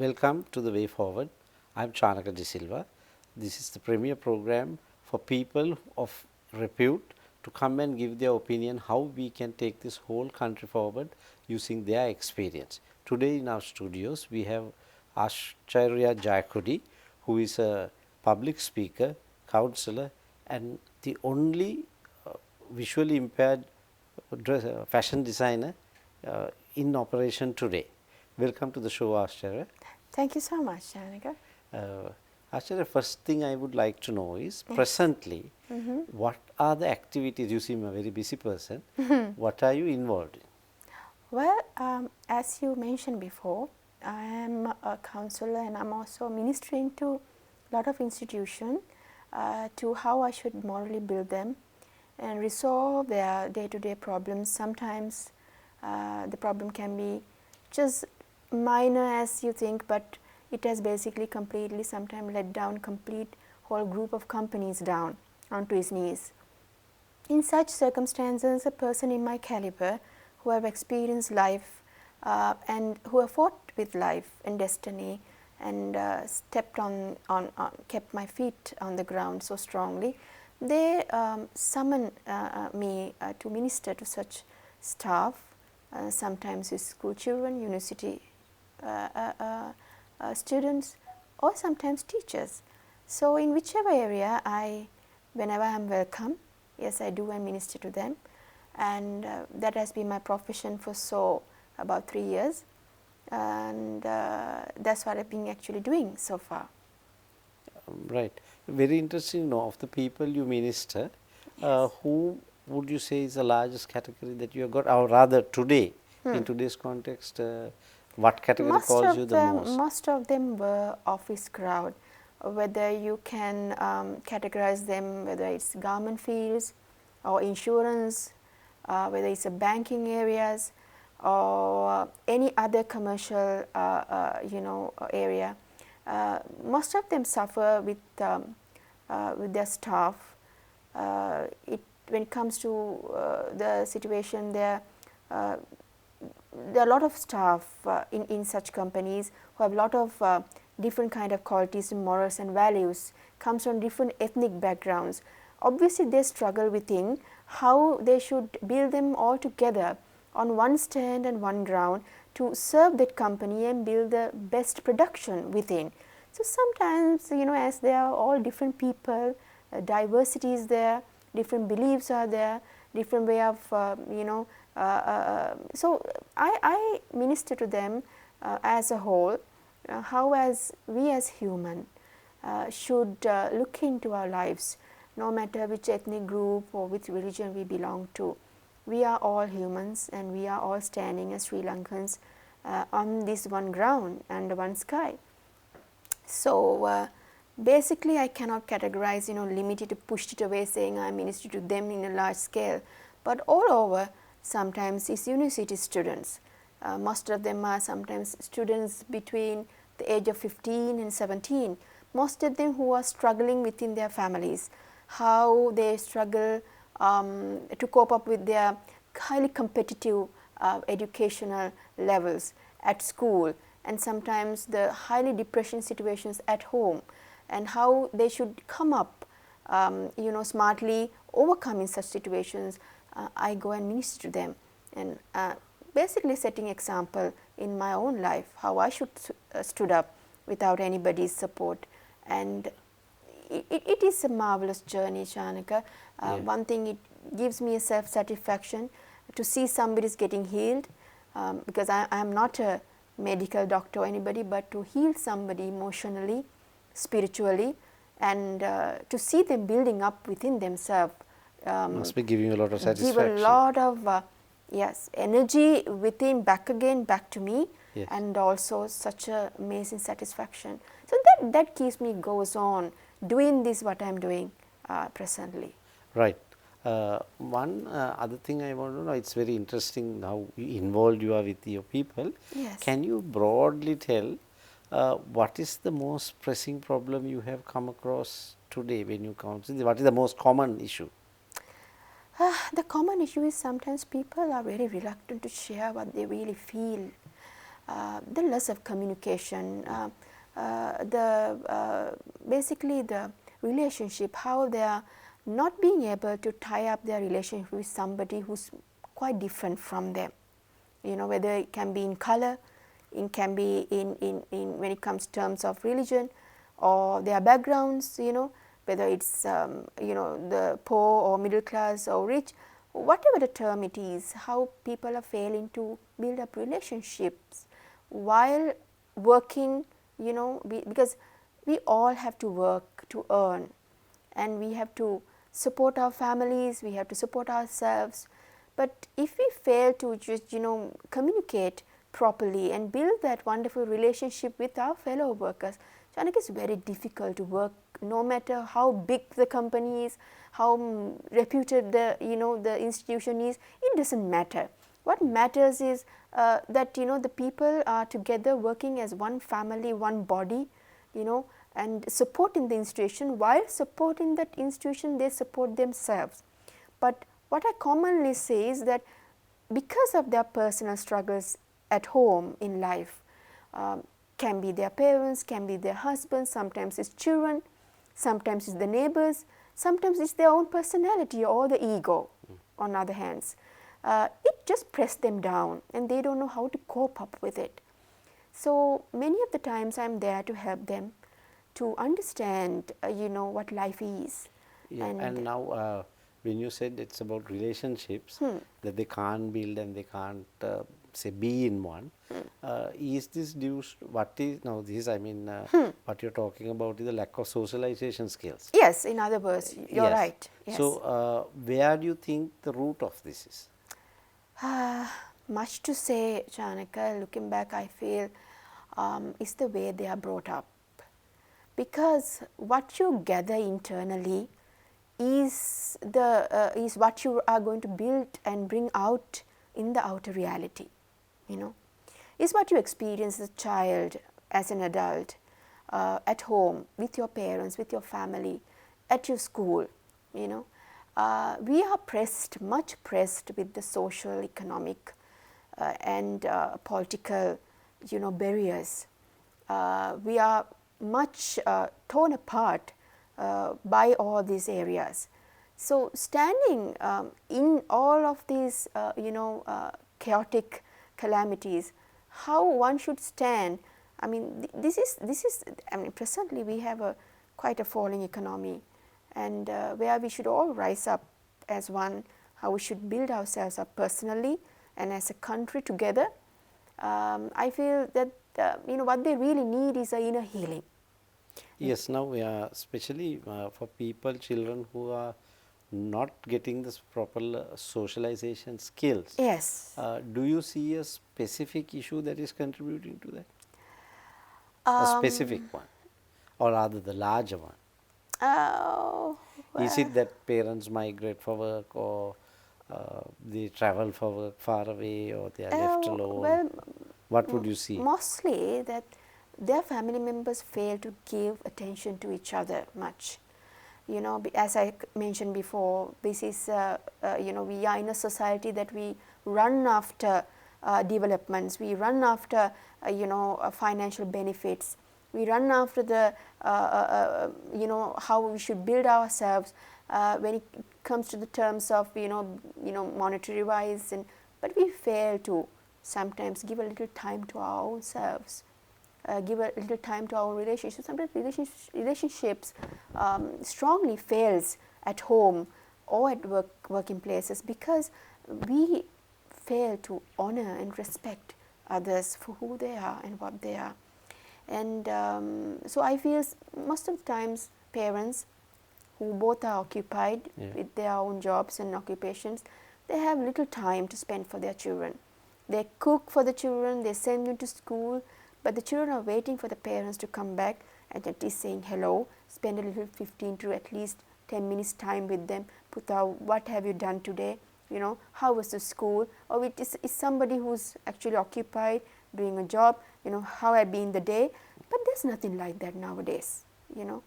Welcome to the Way Forward. I am Jayakody Silva. This is the premier program for people of repute to come and give their opinion how we can take this whole country forward using their experience. Today in our studios we have Ascharya Jayakody, who is a public speaker, counselor and the only visually impaired fashion designer in operation today. Welcome to the show, Ascharya. Thank you so much, Lanka. Ascharya, first thing I would like to know is presently, what are the activities? You seem a very busy person. What are you involved in? Well, as you mentioned before, I am a counselor and I'm also ministering to a lot of institutions to how I should morally build them and resolve their day-to-day problems. Sometimes the problem can be just minor as you think, but it has basically completely sometimes let down complete whole group of companies down onto his knees. In such circumstances, a person in my caliber who have experienced life and who have fought with life and destiny and stepped kept my feet on the ground so strongly, they summon me to minister to such staff, sometimes with school children, university students or sometimes teachers. So in whichever area whenever I am welcome, yes, I do and minister to them, and that has been my profession for about 3 years, and that's what I've been actually doing so far. Right. Very interesting to know of the people you minister. Yes. Who would you say is the largest category that you have got, or rather today, in today's context, what category calls you the most? Most of them were office crowd, whether you can categorize them, whether it's government fields or insurance, whether it's a banking areas or any other commercial area. Most of them suffer with their staff. When it comes to the situation there are a lot of staff in such companies who have a lot of different kind of qualities and morals and values, comes from different ethnic backgrounds. Obviously, they struggle within how they should build them all together on one stand and one ground to serve that company and build the best production within. So sometimes, as they are all different people, diversity is there, different beliefs are there, different way of, so I minister to them as a whole, how we as human should look into our lives, no matter which ethnic group or which religion we belong to. We are all humans and we are all standing as Sri Lankans on this one ground and one sky. So basically I cannot categorize, limit it, push it away saying I minister to them in a large scale, but all over sometimes it's university students. Most of them are sometimes students between the age of 15 and 17. Most of them who are struggling within their families, how they struggle to cope up with their highly competitive educational levels at school, and sometimes the highly depression situations at home, and how they should come up smartly overcoming such situations. I go and minister to them and basically setting example in my own life how I should stood up without anybody's support, and it is a marvelous journey, Janaka. One thing, it gives me a self-satisfaction to see somebody is getting healed, because I am not a medical doctor or anybody, but to heal somebody emotionally, spiritually, and to see them building up within themselves. Must be giving you a lot of satisfaction. Give a lot of energy within, back to me, yes. And also such a amazing satisfaction. So that keeps me goes on doing this what I am doing presently. Right. One other thing I want to know, it's very interesting how involved you are with your people. Yes. Can you broadly tell what is the most pressing problem you have come across today when you counsel? What is the most common issue? The common issue is sometimes people are very reluctant to share what they really feel. the loss of communication, basically the relationship, how they are not being able to tie up their relationship with somebody who's quite different from them. You know, whether it can be in color, it can be in when it comes to terms of religion or their backgrounds, you know, whether it's you know, the poor or middle class or rich, whatever the term it is, how people are failing to build up relationships while working, you know, because we all have to work to earn, and we have to support our families, we have to support ourselves. But if we fail to just, you know, communicate properly and build that wonderful relationship with our fellow workers, Janak, it's very difficult to work, no matter how big the company is, how reputed the, you know, the institution is. It doesn't matter. What matters is that, you know, the people are together working as one family, one body, you know, and supporting the institution. While supporting that institution, they support themselves. But what I commonly say is that because of their personal struggles at home in life, can be their parents, can be their husbands, sometimes it's children, sometimes it's the neighbors, sometimes it's their own personality or the ego on other hands. It just pressed them down and they don't know how to cope up with it. So many of the times I'm there to help them to understand, you know, what life is. Yeah, and now when you said it's about relationships that they can't build and they can't say be in one, is this due what is now this, I mean, what you're talking about is the lack of socialization skills? Yes, in other words, you're Yes. right. Yes. So where do you think the root of this is? Much to say, Janaka, looking back, I feel it's the way they are brought up. Because what you gather internally is is what you are going to build and bring out in the outer reality. You know, is what you experience as a child, as an adult, at home, with your parents, with your family, at your school. You know, we are pressed, much pressed with the social, economic, and political, you know, barriers. We are much torn apart by all these areas. So standing in all of these, you know, chaotic calamities, how one should stand. I mean, this is. I mean, presently we have a quite a falling economy, and where we should all rise up as one. How we should build ourselves up personally and as a country together. I feel that you know, what they really need is a inner healing. Yes, now especially for people, children who are not getting this proper socialization skills. Yes. Do you see a specific issue that is contributing to that? A specific one, or rather the larger one? Oh, Is it that parents migrate for work, or they travel for work far away, or they are left alone? well, what would you see? mostly that their family members fail to give attention to each other much. You know, as I mentioned before, this is, you know, we are in a society that we run after developments, we run after, you know, financial benefits, we run after the, you know, how we should build ourselves when it comes to the terms of, you know, monetary wise, and but we fail to sometimes give a little time to our own selves. Give a little time to our relationships. Sometimes relationships strongly fails at home or at working places because we fail to honor and respect others for who they are and what they are. And so I feel most of the times parents who both are occupied with their own jobs and occupations, they have little time to spend for their children. They cook for the children, they send them to school, but the children are waiting for the parents to come back and at least saying hello, spend a little 15 to at least 10 minutes time with them, put out what have you done today, you know, how was the school, or it is somebody who's actually occupied doing a job, you know, how had been the day. But there's nothing like that nowadays, you know.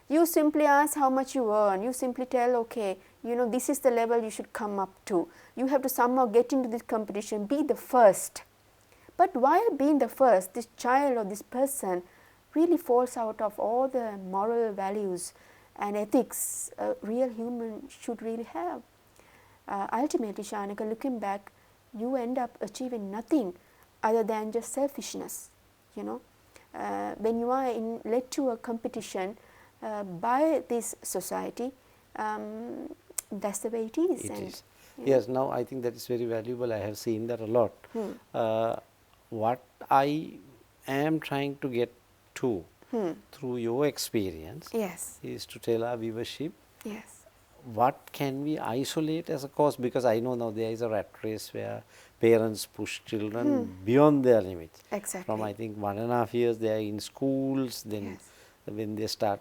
You simply ask how much you earn, you simply tell, okay, you know, this is the level you should come up to. You have to somehow get into this competition, be the first. But while being the first, this child or this person really falls out of all the moral values and ethics a real human should really have. Ultimately, Shanaka, looking back, you end up achieving nothing other than just selfishness. You know, when you are led to a competition by this society, that's the way it is. It is. Yes, now I think that is very valuable. I have seen that a lot. What I am trying to get to through your experience Yes. is to tell our viewership Yes. what can we isolate as a cause, because I know now there is a rat race where parents push children beyond their limits. Exactly. From I think 1.5 years they are in schools, then Yes. when they start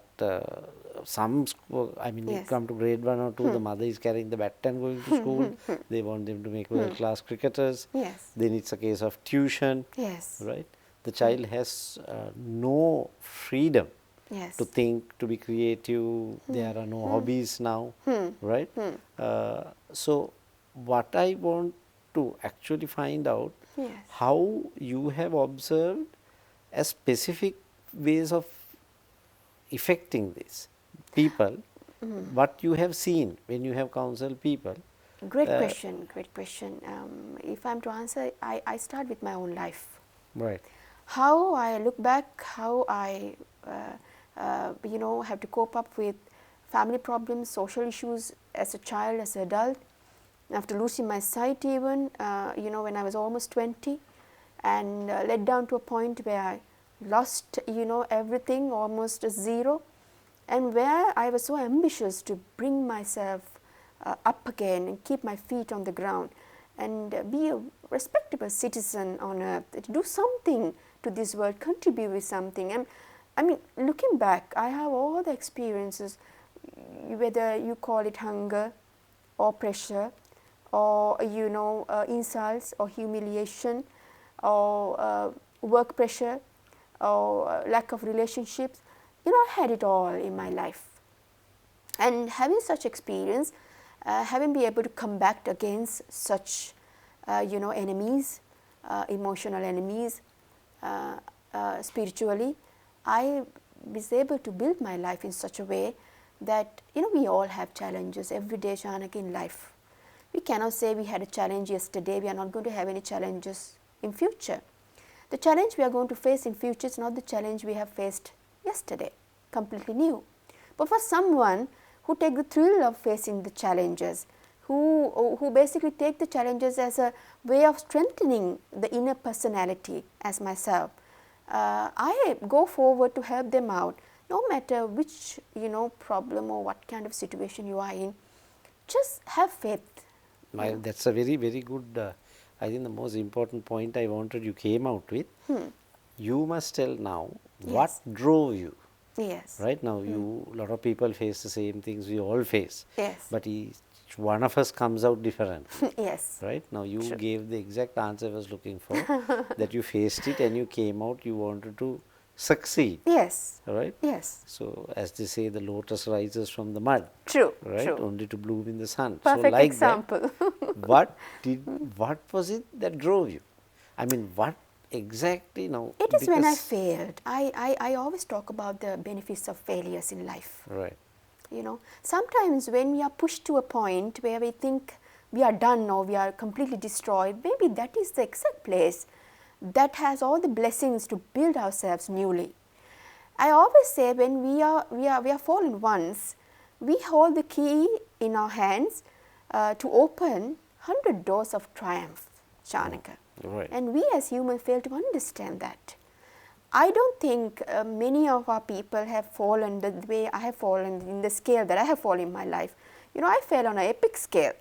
some school, I mean they Yes. come to grade 1 or 2, the mother is carrying the bat and going to school. They want them to make world class cricketers. Yes. Then it's a case of tuition. Yes. Right? The child has no freedom Yes. to think, to be creative. There are no hobbies now, right? So, what I want to actually find out, Yes. how you have observed as specific ways of affecting this people, what you have seen when you have counseled people. Great question, great question. If I'm to answer, I start with my own life. Right. How I look back, how I have to cope up with family problems, social issues as a child, as an adult. After losing my sight even, when I was almost 20, and led down to a point where I lost, everything, almost zero, and where I was so ambitious to bring myself up again and keep my feet on the ground and be a respectable citizen on earth, to do something to this world, contribute with something. And I mean, looking back, I have all the experiences, whether you call it hunger or pressure or insults or humiliation or work pressure or lack of relationships. I had it all in my life. And having such experience, having been able to combat against such enemies, emotional enemies, spiritually, I was able to build my life in such a way that we all have challenges every day, Shanaka, in life. We cannot say we had a challenge yesterday, we are not going to have any challenges in future. The challenge we are going to face in future is not the challenge we have faced yesterday, completely new. But for someone who take the thrill of facing the challenges, who basically take the challenges as a way of strengthening the inner personality, as myself, I go forward to help them out, no matter which problem or what kind of situation you are in. Just have faith. That's a very, very good, I think the most important point I wanted you came out with. You must tell now what drove you. Yes. Right now, a lot of people face the same things we all face. Yes. But each one of us comes out different. Yes. Right now, you gave the exact answer I was looking for. That you faced it and you came out. You wanted to succeed. Yes. Right. Yes. So as they say, the lotus rises from the mud. True. Right. True. Only to bloom in the sun. Perfect so like example. That, what was it that drove you? I mean, what exactly now? It is when I failed. I always talk about the benefits of failures in life. Right. Sometimes when we are pushed to a point where we think we are done or we are completely destroyed, maybe that is the exact place that has all the blessings to build ourselves newly. I always say when we are fallen once, we hold the key in our hands to open 100 doors of triumph, Shanaka. Right. And we as humans fail to understand that. I don't think many of our people have fallen the way I have fallen, in the scale that I have fallen in my life. I fell on an epic scale,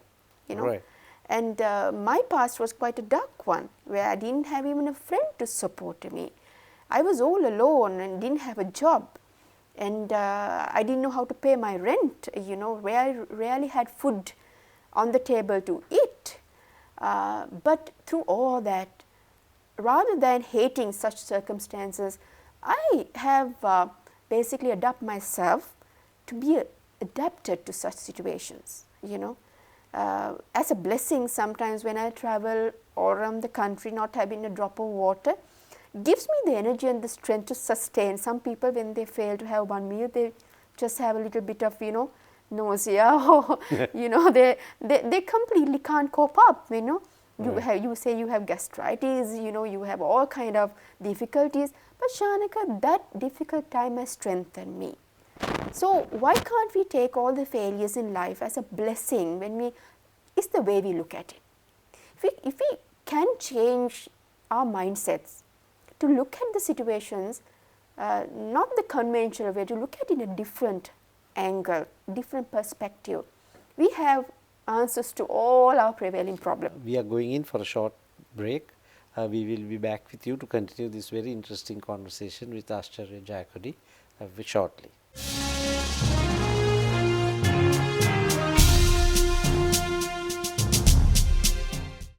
Right. And my past was quite a dark one, where I didn't have even a friend to support me. I was all alone and didn't have a job. And I didn't know how to pay my rent, where I rarely had food on the table to eat. But through all that, rather than hating such circumstances, I have basically adapted myself to be adapted to such situations, as a blessing sometimes when I travel all around the country not having a drop of water, gives me the energy and the strength to sustain. Some people when they fail to have one meal, they just have a little bit of nausea or they completely can't cope up, you say you have gastritis, you have all kind of difficulties, but Shanika, that difficult time has strengthened me. So why can't we take all the failures in life as a blessing it's the way we look at it. If we can change our mindsets to look at the situations, not the conventional way, to look at it in a different angle, different perspective, we have answers to all our prevailing problems. We are going in for a short break. We will be back with you to continue this very interesting conversation with Ascharya Jayakody shortly.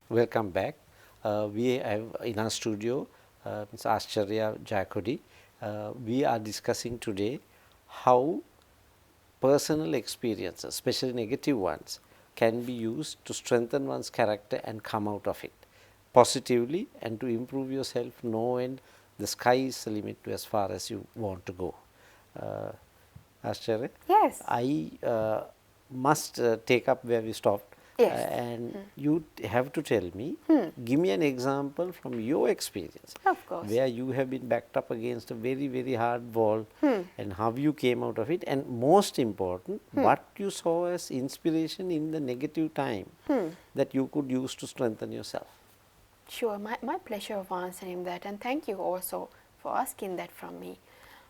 Welcome back. We have in our studio Ms. Ascharya Jayakody. We are discussing today how personal experiences, especially negative ones, can be used to strengthen one's character and come out of it positively, and to improve yourself, know when the sky is the limit to as far as you want to go. Ascharya? Yes. I must take up where we stopped. Yes. And you have to tell me, give me an example from your experience, Of course. where you have been backed up against a very, very hard wall, and how you came out of it, and most important, what you saw as inspiration in the negative time that you could use to strengthen yourself. Sure, my pleasure of answering that, and thank you also for asking that from me.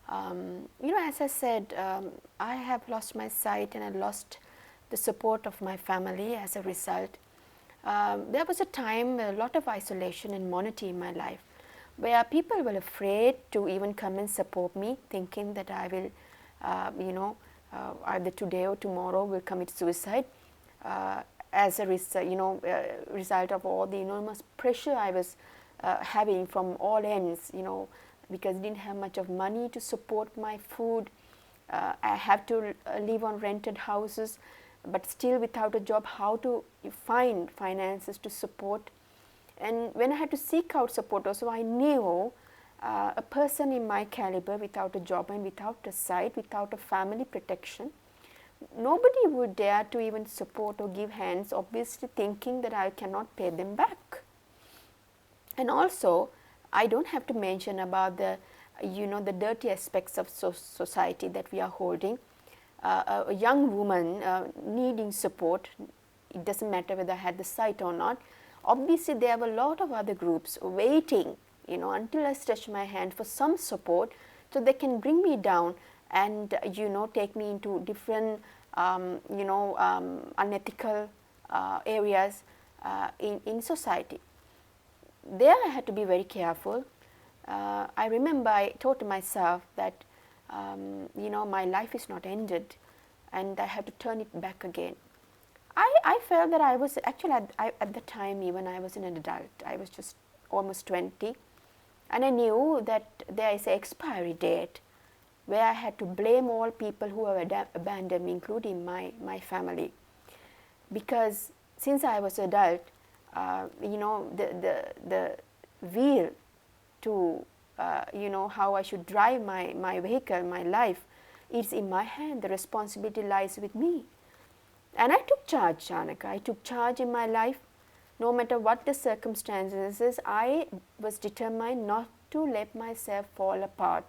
As I said, I have lost my sight and I lost the support of my family as a result. There was a time, a lot of isolation and monotony in my life, where people were afraid to even come and support me, thinking that I will, either today or tomorrow will commit suicide as a result of all the enormous pressure I was having from all ends, because I didn't have much of money to support my food. I have to live on rented houses, but still without a job, how to find finances to support. And when I had to seek out support also, I knew a person in my caliber without a job and without a site, without a family protection, nobody would dare to even support or give hands, obviously thinking that I cannot pay them back. And also, I don't have to mention about the dirty aspects of society that we are holding. A young woman needing support, it doesn't matter whether I had the sight or not. Obviously, there are a lot of other groups waiting, until I stretch my hand for some support, so they can bring me down and take me into different unethical areas in society. There I had to be very careful. I remember I thought to myself that my life is not ended and I have to turn it back again. I felt that I was actually at the time, even I was an adult, I was just almost 20, and I knew that there is an expiry date where I had to blame all people who have abandoned me, including my family. Because since I was adult, the wheel to how I should drive my vehicle, my life, is in my hand. The responsibility lies with me. And I took charge, Shanika. I took charge in my life. No matter what the circumstances, I was determined not to let myself fall apart.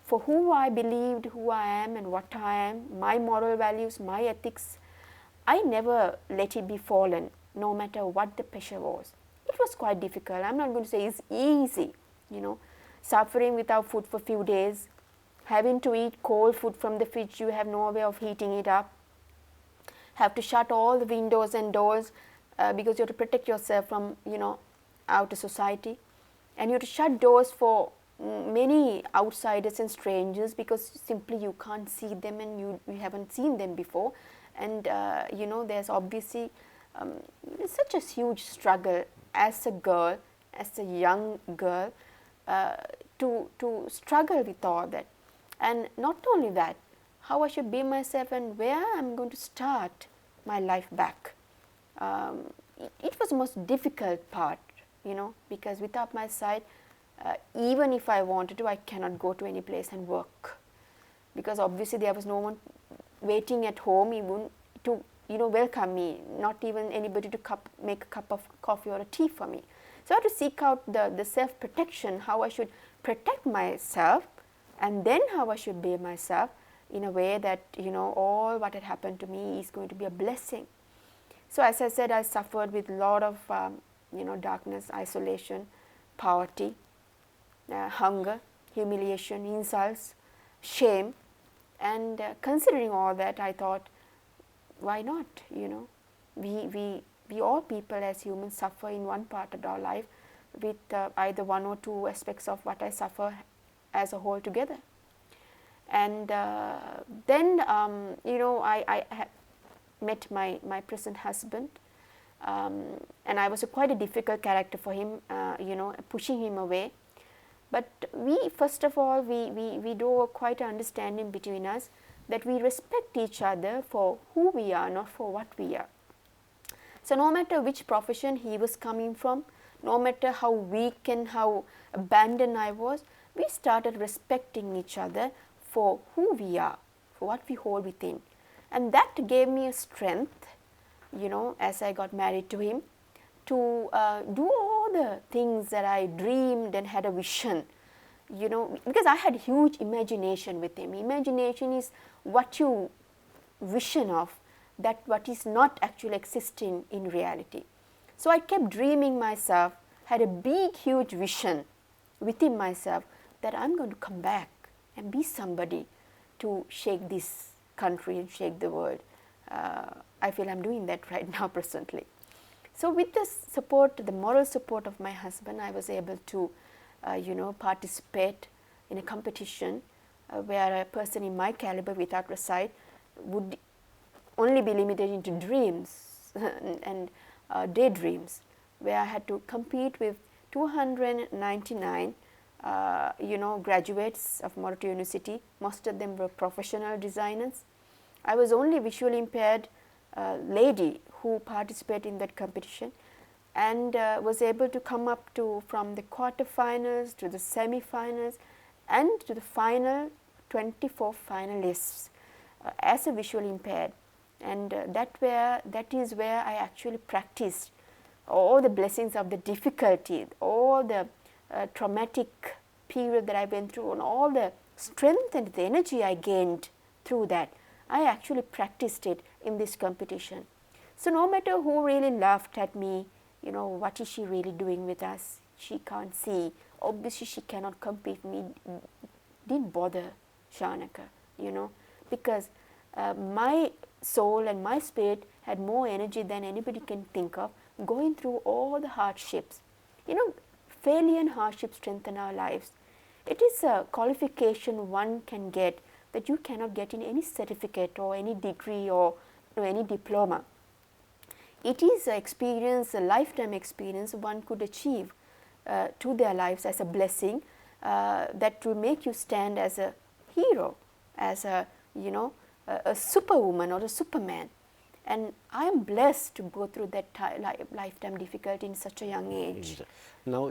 For who I believed, who I am and what I am, my moral values, my ethics, I never let it be fallen, no matter what the pressure was. It was quite difficult. I'm not going to say it's easy, suffering without food for a few days, having to eat cold food from the fridge, you have no way of heating it up, have to shut all the windows and doors because you have to protect yourself from, outer society, and you have to shut doors for many outsiders and strangers because simply you can't see them and you haven't seen them before. And there's obviously such a huge struggle as a girl, as a young girl, to struggle with all that. And not only that, how I should be myself and where I'm going to start my life back. it was the most difficult part, because without my sight, even if I wanted to, I cannot go to any place and work, because obviously there was no one waiting at home even to welcome me, not even anybody to make a cup of coffee or a tea for me. So I had to seek out the self-protection, how I should protect myself, and then how I should be myself in a way that all what had happened to me is going to be a blessing. So as I said, I suffered with a lot of darkness, isolation, poverty, hunger, humiliation, insults, shame, and considering all that, I thought, why not? We all people as humans suffer in one part of our life with either one or two aspects of what I suffer as a whole together. And then I met my present husband, and I was quite a difficult character for him, pushing him away. But first of all, we do quite an understanding between us that we respect each other for who we are, not for what we are. So no matter which profession he was coming from, no matter how weak and how abandoned I was, we started respecting each other for who we are, for what we hold within. And that gave me a strength, as I got married to him, to do all the things that I dreamed and had a vision, because I had huge imagination with him. Imagination is what you vision of, that what is not actually existing in reality. So I kept dreaming myself, had a big huge vision within myself that I'm going to come back and be somebody to shake this country and shake the world. I feel I'm doing that right now presently. So with the support, the moral support of my husband, I was able to participate in a competition where a person in my caliber without a sight would only be limited into dreams and daydreams, where I had to compete with 299 graduates of Morato University. Most of them were professional designers. I was only visually impaired lady who participated in that competition, and was able to come up to from the quarterfinals to the semi-finals and to the final 24 finalists as a visually impaired. And that is where I actually practiced all the blessings of the difficulty, all the traumatic period that I went through, and all the strength and the energy I gained through that. I actually practiced it in this competition. So no matter who really laughed at me, what is she really doing with us? She can't see. Obviously, she cannot compete with me. Didn't bother Shanaka, because my soul and my spirit had more energy than anybody can think of, going through all the hardships. Failure and hardship strengthen our lives. It is a qualification one can get that you cannot get in any certificate or any degree or any diploma. It is an experience, a lifetime experience one could achieve to their lives as a blessing that will make you stand as a hero, as a superwoman or a superman. And I am blessed to go through that lifetime difficulty in such a young age. Now,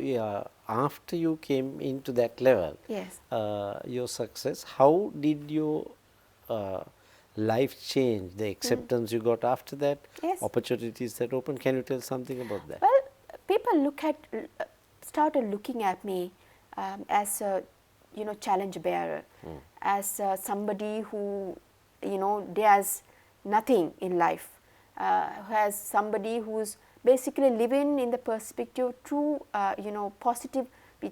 after you came into that level, Yes. Your success, how did your life change? The acceptance you got after that, Yes. opportunities that opened. Can you tell something about that? Well, people started looking at me as a challenge bearer, as somebody who dares nothing in life, as somebody who's basically living in the perspective through positive. We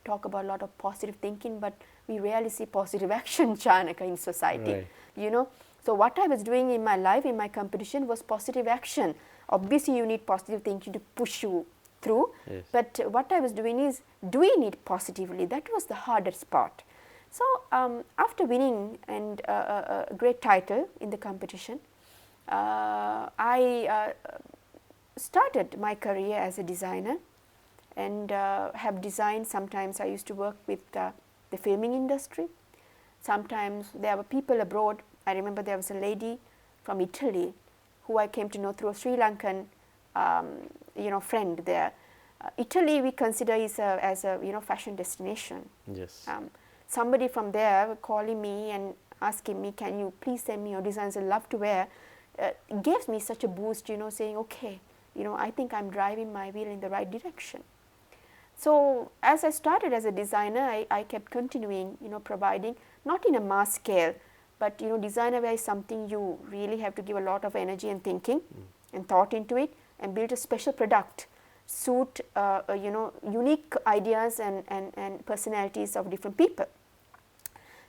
talk about a lot of positive thinking, but we rarely see positive action, Chanaka, in society. Right. So what I was doing in my life, in my competition, was positive action. Obviously, you need positive thinking to push you through. Yes. But what I was doing is doing it positively. That was the hardest part. So after winning and a great title in the competition, I started my career as a designer, and have designed. Sometimes I used to work with the filming industry. Sometimes there were people abroad. I remember there was a lady from Italy who I came to know through a Sri Lankan friend there. Italy we consider is as a fashion destination. Yes. Somebody from there calling me and asking me, can you please send me your designs, I love to wear, gave me such a boost, saying, okay, I think I'm driving my wheel in the right direction. So as I started as a designer, I kept continuing, providing, not in a mass scale, but designer wear is something you really have to give a lot of energy and thinking and thought into it, and build a special product, suit unique ideas and personalities of different people.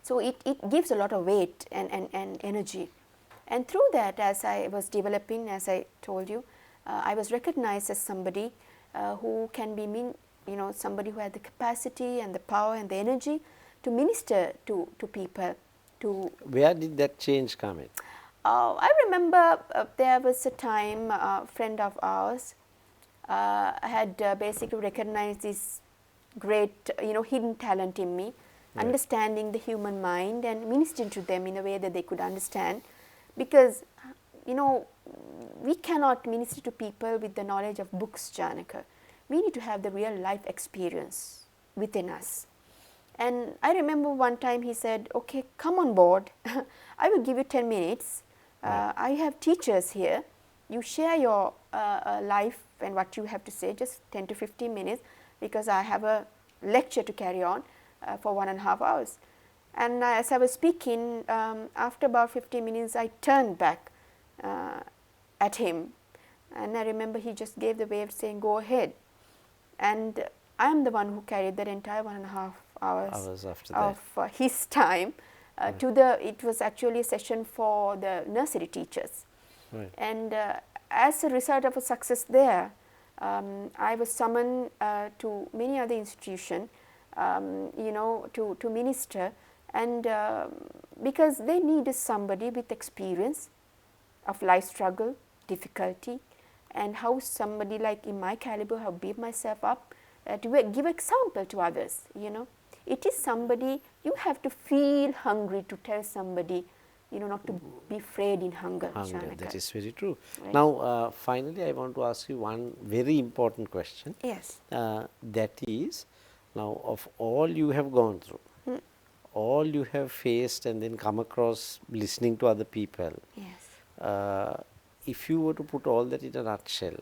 So it gives a lot of weight and energy. And through that, as I was developing, as I told you, I was recognized as somebody who can be somebody who had the capacity and the power and the energy to minister to people. Where did that change come in? I remember there was a time a friend of ours had basically recognized this great hidden talent in me, right, understanding the human mind and ministering to them in a way that they could understand, because we cannot minister to people with the knowledge of books, Janaka. We need to have the real life experience within us. And I remember one time he said, okay, come on board, I will give you 10 minutes, I have teachers here, you share your life and what you have to say, just 10 to 15 minutes, because I have a lecture to carry on for 1.5 hours. And as I was speaking, after about 15 minutes, I turned back at him, and I remember he just gave the wave saying, go ahead. And I am the one who carried that entire 1.5 hours of his time to it was actually a session for the nursery teachers. Right. And as a result of a success there, I was summoned to many other institutions, to minister, and because they needed somebody with experience of life struggle, difficulty, and how somebody like in my caliber have built myself up to give example to others. It is somebody you have to feel hungry to tell somebody, not to be afraid in hunger. That is very true. Right. Now, finally, I want to ask you one very important question. Yes. That is, now of all you have gone through, all you have faced and then come across listening to other people, Yes. If you were to put all that in a nutshell,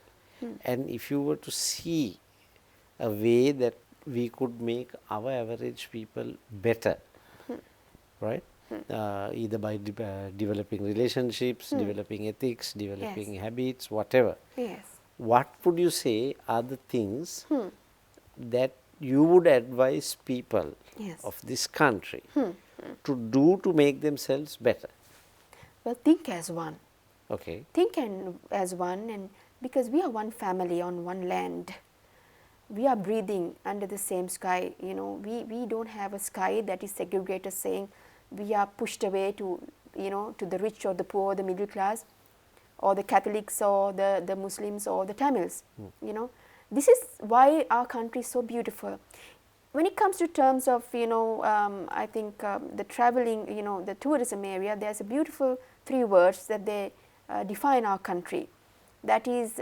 and if you were to see a way that we could make our average people better, right? Either by developing relationships, developing ethics, developing habits, whatever. Yes. What would you say are the things that you would advise people of this country to do to make themselves better? Well, think as one. Okay. Think as one, and because we are one family on one land. We are breathing under the same sky. We don't have a sky that is segregated, saying we are pushed away to to the rich or the poor, the middle class, or the Catholics or the Muslims or the Tamils. This is why our country is so beautiful. When it comes to terms of I think the traveling, the tourism area, there's a beautiful 3 words that they define our country. That is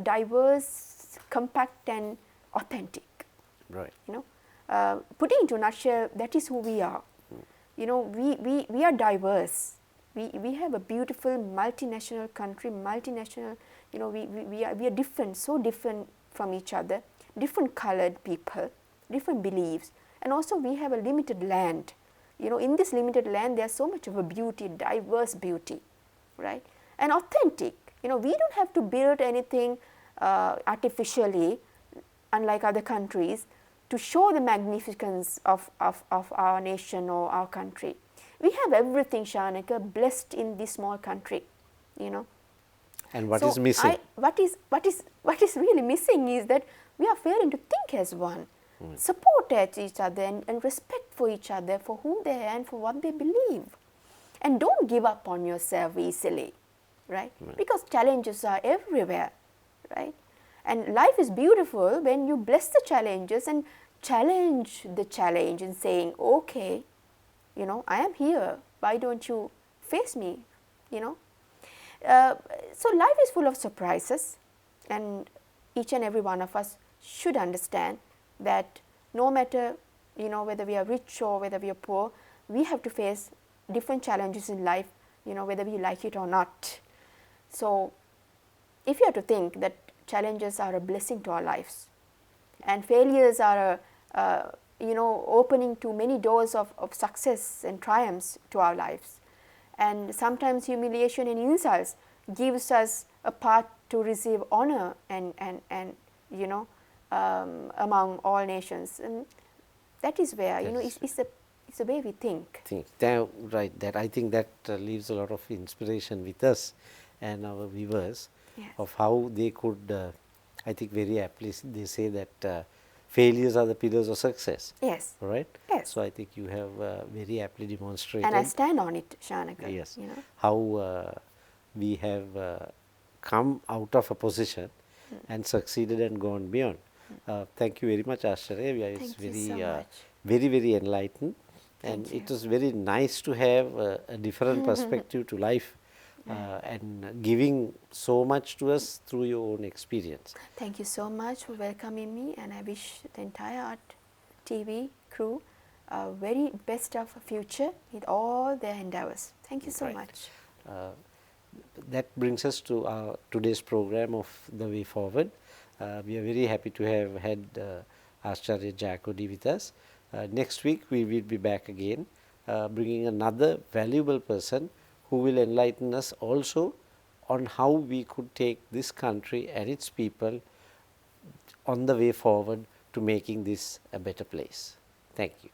diverse, compact, and authentic. Right. Putting into a nutshell, that is who we are. We are diverse. We have a beautiful multinational country, multinational. We are different, so different from each other. Different colored people, different beliefs, and also we have a limited land. In this limited land, there's so much of a beauty, diverse beauty, right? And authentic. We don't have to build anything artificially, unlike other countries, to show the magnificence of our nation or our country. We have everything, Shanaka, blessed in this small country, And what is missing? What is really missing is that we are failing to think as one, support each other and respect for each other for who they are and for what they believe. And don't give up on yourself easily, right? Because challenges are everywhere, right? And life is beautiful when you bless the challenges and challenge the challenge and saying, okay, I am here, why don't you face me, So life is full of surprises, and each and every one of us should understand that no matter whether we are rich or whether we are poor, we have to face different challenges in life, whether we like it or not. So if you have to think that challenges are a blessing to our lives, and failures are opening to many doors of success and triumphs to our lives, and sometimes humiliation and insults gives us a path to receive honor and among all nations, and that is where it's the way we think. Right, that I think that leaves a lot of inspiration with us and our viewers. Yes. Of how they could, I think very aptly they say that failures are the pillars of success. Yes. Right. Yes. So I think you have very aptly demonstrated. And I stand on it, Shanaka. Yes. How we have come out of a position and succeeded and gone beyond. Thank you very much, Ascharya. It's Thank you so much. very enlightened, and Thank you. it was very nice to have a different perspective to life, and giving so much to us through your own experience. Thank you so much for welcoming me, and I wish the entire Art TV crew very best of future with all their endeavors. Thank you so Right. much. That brings us to our today's program of The Way Forward. We are very happy to have had Ascharya Jayakody with us. Next week we will be back again, bringing another valuable person who will enlighten us also on how we could take this country and its people on the way forward to making this a better place. Thank you.